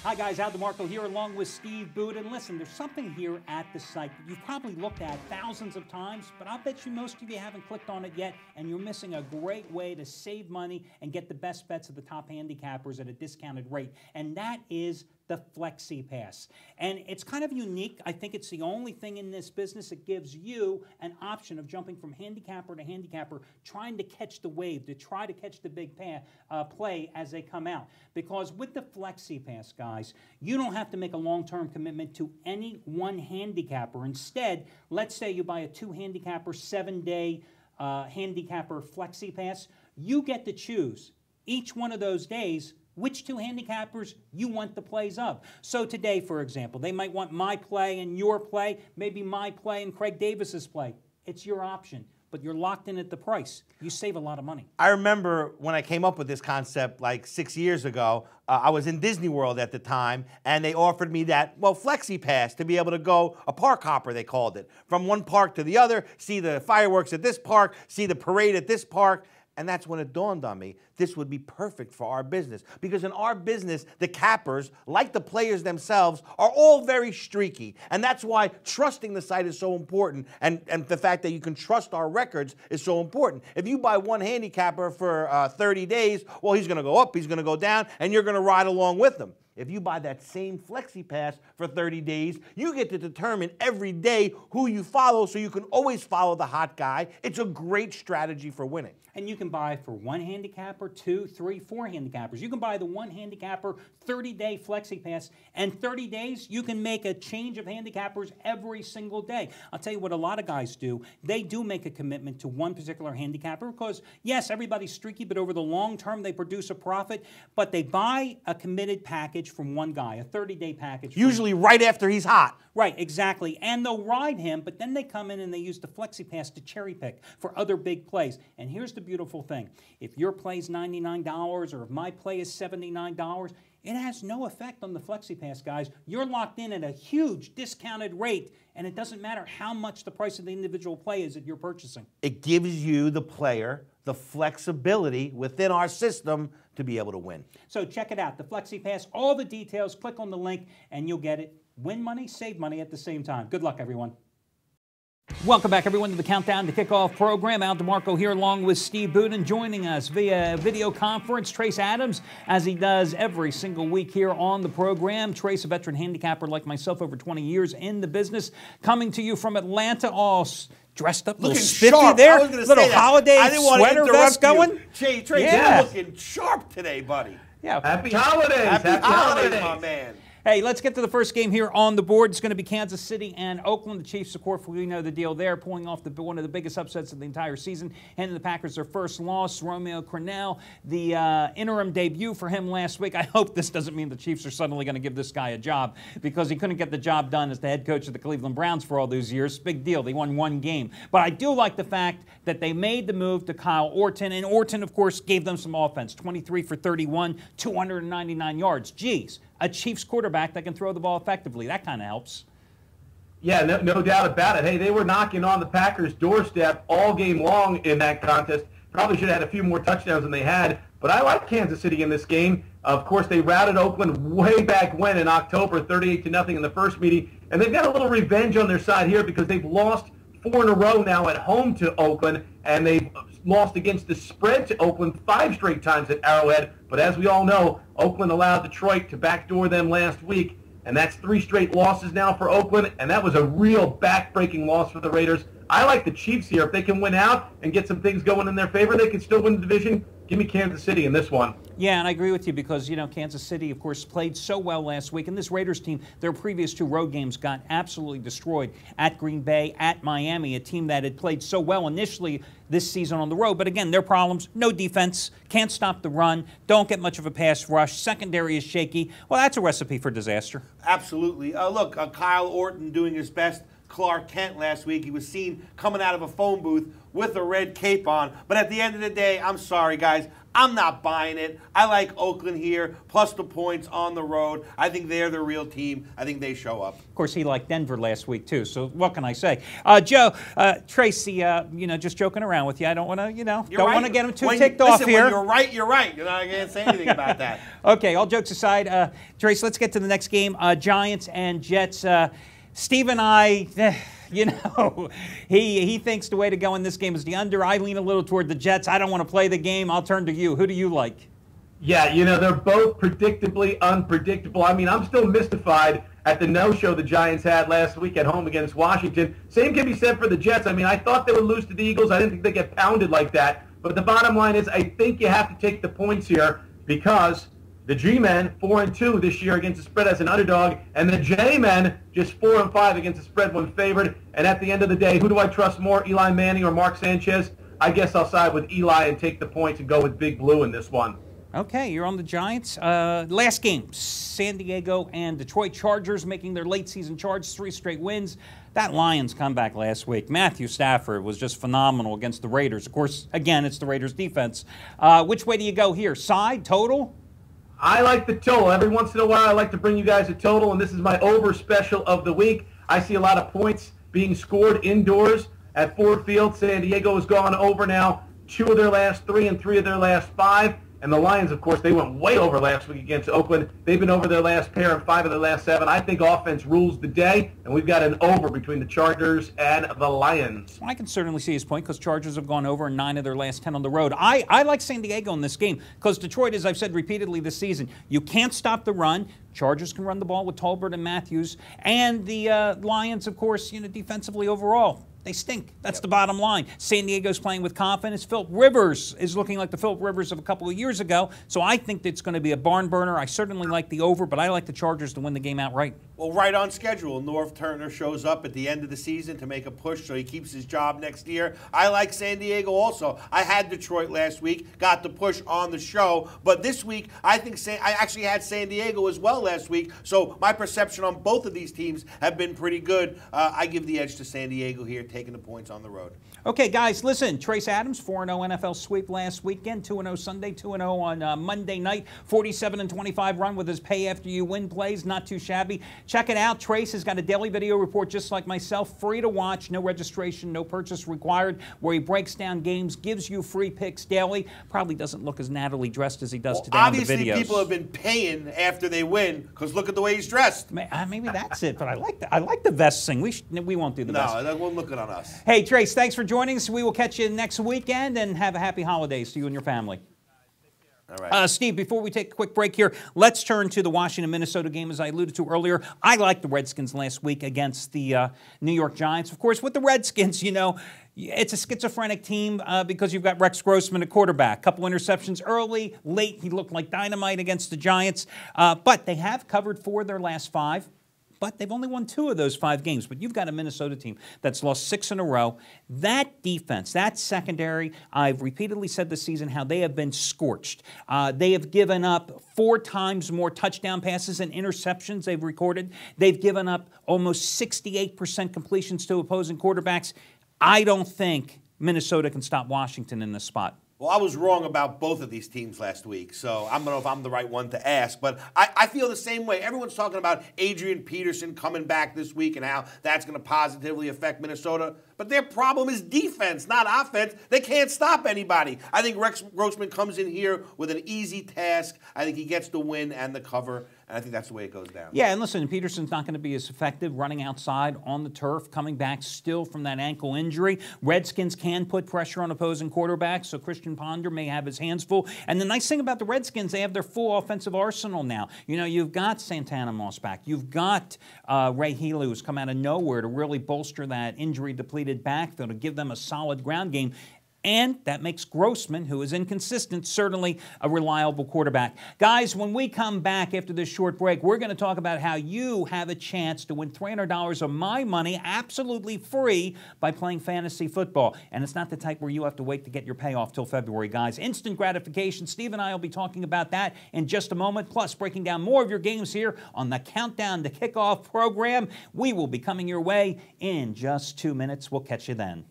Hi guys, Al DeMarco here along with Steve Boot. And listen, there's something here at the site that you've probably looked at thousands of times, but I'll bet you most of you haven't clicked on it yet, and you're missing a great way to save money and get the best bets of the top handicappers at a discounted rate. And that is the Flexi Pass. And it's kind of unique. I think it's the only thing in this business that gives you an option of jumping from handicapper to handicapper, trying to catch the wave, to try to catch the big play as they come out. Because with the Flexi Pass, guys, you don't have to make a long-term commitment to any one handicapper. Instead, let's say you buy a 2-handicapper, 7-day handicapper Flexi Pass. You get to choose each one of those days which 2 handicappers you want the plays of. So today, for example, they might want my play and your play, maybe my play and Craig Davis's play. It's your option, but you're locked in at the price. You save a lot of money. I remember when I came up with this concept like 6 years ago, I was in Disney World at the time, and they offered me that, well, Flexi Pass to be able to go, a park hopper they called it, from one park to the other, see the fireworks at this park, see the parade at this park. And that's when it dawned on me, this would be perfect for our business. Because in our business, the cappers, like the players themselves, are all very streaky. And that's why trusting the site is so important. And the fact that you can trust our records is so important. If you buy one handicapper for 30 days, well, he's going to go up, he's going to go down, and you're going to ride along with him. If you buy that same Flexi Pass for 30 days, you get to determine every day who you follow, so you can always follow the hot guy. It's a great strategy for winning. And you can buy for 1 handicapper, 2, 3, 4 handicappers. You can buy the 1 handicapper 30-day Flexi Pass, and 30 days you can make a change of handicappers every single day. I'll tell you what a lot of guys do. They do make a commitment to one particular handicapper because, yes, everybody's streaky, but over the long term they produce a profit. But they buy a committed package from one guy, a 30-day package. Usually right after he's hot. Right, exactly. And they'll ride him, but then they come in and they use the Flexi Pass to cherry pick for other big plays. And here's the beautiful thing. If your play's $99 or if my play is $79, it has no effect on the Flexi Pass, guys. You're locked in at a huge discounted rate, and it doesn't matter how much the price of the individual play is that you're purchasing. It gives you, the player, the flexibility within our system to be able to win. So check it out, the Flexi Pass, all the details, click on the link, and you'll get it. Win money, save money at the same time. Good luck, everyone. Welcome back, everyone, to the Countdown to Kickoff program. Al DeMarco here along with Steve Boot, and joining us via video conference, Trace Adams, as he does every single week here on the program. Trace, a veteran handicapper like myself, over 20 years in the business, coming to you from Atlanta, all dressed up, little spiffy there, little holiday sweater vest going. Trace, you're looking sharp today, buddy. Yeah. Happy holidays. Happy holidays, my man. Hey, let's get to the first game here on the board. It's going to be Kansas City and Oakland. The Chiefs, of course, we know the deal there, pulling off one of the biggest upsets of the entire season, handing the Packers their first loss. Romeo Crennel, the interim debut for him last week. I hope this doesn't mean the Chiefs are suddenly going to give this guy a job, because he couldn't get the job done as the head coach of the Cleveland Browns for all those years. Big deal. They won 1 game. But I do like the fact that they made the move to Kyle Orton, and Orton, of course, gave them some offense. 23 for 31, 299 yards. Geez. A Chiefs quarterback that can throw the ball effectively. That kind of helps. Yeah, no doubt about it. Hey, they were knocking on the Packers' doorstep all game long in that contest. Probably should have had a few more touchdowns than they had, but I like Kansas City in this game. Of course, they routed Oakland way back when in October, 38-0 in the first meeting, and they've got a little revenge on their side here because they've lost 4 in a row now at home to Oakland, and they've lost against the spread to Oakland 5 straight times at Arrowhead. But as we all know, Oakland allowed Detroit to backdoor them last week, and that's 3 straight losses now for Oakland, and that was a real back-breaking loss for the Raiders. I like the Chiefs here. If they can win out and get some things going in their favor, they can still win the division. Give me Kansas City in this one. Yeah, and I agree with you because, you know, Kansas City, of course, played so well last week. And this Raiders team, their previous 2 road games got absolutely destroyed at Green Bay, at Miami, a team that had played so well initially this season on the road. But again, their problems, no defense, can't stop the run, don't get much of a pass rush, secondary is shaky. Well, that's a recipe for disaster. Absolutely. Look, Kyle Orton doing his best. Clark Kent last week. He was seen coming out of a phone booth with a red cape on. But at the end of the day, I'm sorry, guys. I'm not buying it. I like Oakland here, plus the points on the road. I think they're the real team. I think they show up. Of course, he liked Denver last week, too, so what can I say? Joe, Tracy, just joking around with you. I don't want to, don't want to get him too ticked off here. When you're right, you're right. I can't say anything about that. Okay, all jokes aside, Trace, let's get to the next game. Giants and Jets. Steve and I, he thinks the way to go in this game is the under. I lean a little toward the Jets. I don't want to play the game. I'll turn to you. Who do you like? Yeah, they're both predictably unpredictable. I mean, I'm still mystified at the no-show the Giants had last week at home against Washington. Same can be said for the Jets. I mean, I thought they would lose to the Eagles. I didn't think they'd get pounded like that. But the bottom line is I think you have to take the points here because the G-Men, 4-2 this year against the spread as an underdog, and the J-Men just 4-5 against the spread when favored. And at the end of the day, who do I trust more, Eli Manning or Mark Sanchez? I guess I'll side with Eli and take the points and go with Big Blue in this one. Okay, you're on the Giants. Last game, San Diego and Detroit Chargers making their late season charge, 3 straight wins. That Lions comeback last week, Matthew Stafford was just phenomenal against the Raiders. Of course, again, it's the Raiders defense. Which way do you go here? Side, total? I like the total. Every once in a while, I like to bring you guys a total, and this is my over special of the week. I see a lot of points being scored indoors at Ford Field. San Diego has gone over now 2 of their last 3 and 3 of their last 5. And the Lions, of course, they went way over last week against Oakland. They've been over their last pair and 5 of their last 7. I think offense rules the day, and we've got an over between the Chargers and the Lions. I can certainly see his point because Chargers have gone over in 9 of their last 10 on the road. I like San Diego in this game because Detroit, as I've said repeatedly this season, you can't stop the run. Chargers can run the ball with Tolbert and Matthews. And the Lions, of course, defensively overall, they stink. That's the bottom line. San Diego's playing with confidence. Philip Rivers is looking like the Philip Rivers of a couple of years ago. So I think it's going to be a barn burner. I certainly like the over, but I like the Chargers to win the game outright. Well, right on schedule. Norv Turner shows up at the end of the season to make a push so he keeps his job next year. I like San Diego also. I had Detroit last week, got the push on the show. But this week, I think I actually had San Diego as well last week. So my perception on both of these teams have been pretty good. I give the edge to San Diego here, taking the points on the road. Okay, guys, listen. Trace Adams, 4-0 NFL sweep last weekend, 2-0 Sunday, 2-0 on Monday night, 47-25 run with his pay after you win plays. Not too shabby. Check it out. Trace has got a daily video report just like myself, free to watch, no registration, no purchase required, where he breaks down games, gives you free picks daily. Probably doesn't look as nattily dressed as he does today on the videos. Obviously, people have been paying after they win because look at the way he's dressed. Maybe that's it, but I like the vest thing. We won't do the vest. No, that won't look it on us. Hey, Trace, thanks for joining us. We will catch you next weekend, and have a happy holidays to you and your family. All right. Steve, before we take a quick break here, let's turn to the Washington-Minnesota game, as I alluded to earlier. I liked the Redskins last week against the New York Giants. Of course, with the Redskins, it's a schizophrenic team because you've got Rex Grossman at quarterback. Couple interceptions early, late. He looked like dynamite against the Giants. But they have covered 4 of their last 5. But they've only won 2 of those 5 games. But you've got a Minnesota team that's lost 6 in a row. That defense, that secondary, I've repeatedly said this season how they have been scorched. They have given up 4 times more touchdown passes and interceptions they've recorded. They've given up almost 68% completions to opposing quarterbacks. I don't think Minnesota can stop Washington in this spot. Well, I was wrong about both of these teams last week, so I don't know if I'm the right one to ask, but I feel the same way. Everyone's talking about Adrian Peterson coming back this week and how that's going to positively affect Minnesota, but their problem is defense, not offense. They can't stop anybody. I think Rex Grossman comes in here with an easy task. I think he gets the win and the cover, and I think that's the way it goes down. Yeah, and listen, Peterson's not going to be as effective running outside on the turf, coming back still from that ankle injury. Redskins can put pressure on opposing quarterbacks, so Christian Ponder may have his hands full. And the nice thing about the Redskins, they have their full offensive arsenal now. You've got Santana Moss back. You've got Ray Healy, who's come out of nowhere to really bolster that injury-depleted backfield, to give them a solid ground game. And that makes Grossman, who is inconsistent, certainly a reliable quarterback. Guys, when we come back after this short break, we're going to talk about how you have a chance to win $300 of my money absolutely free by playing fantasy football. And it's not the type where you have to wait to get your payoff till February, guys. Instant gratification. Steve and I will be talking about that in just a moment, plus breaking down more of your games here on the Countdown to Kickoff program. We will be coming your way in just 2 minutes. We'll catch you then.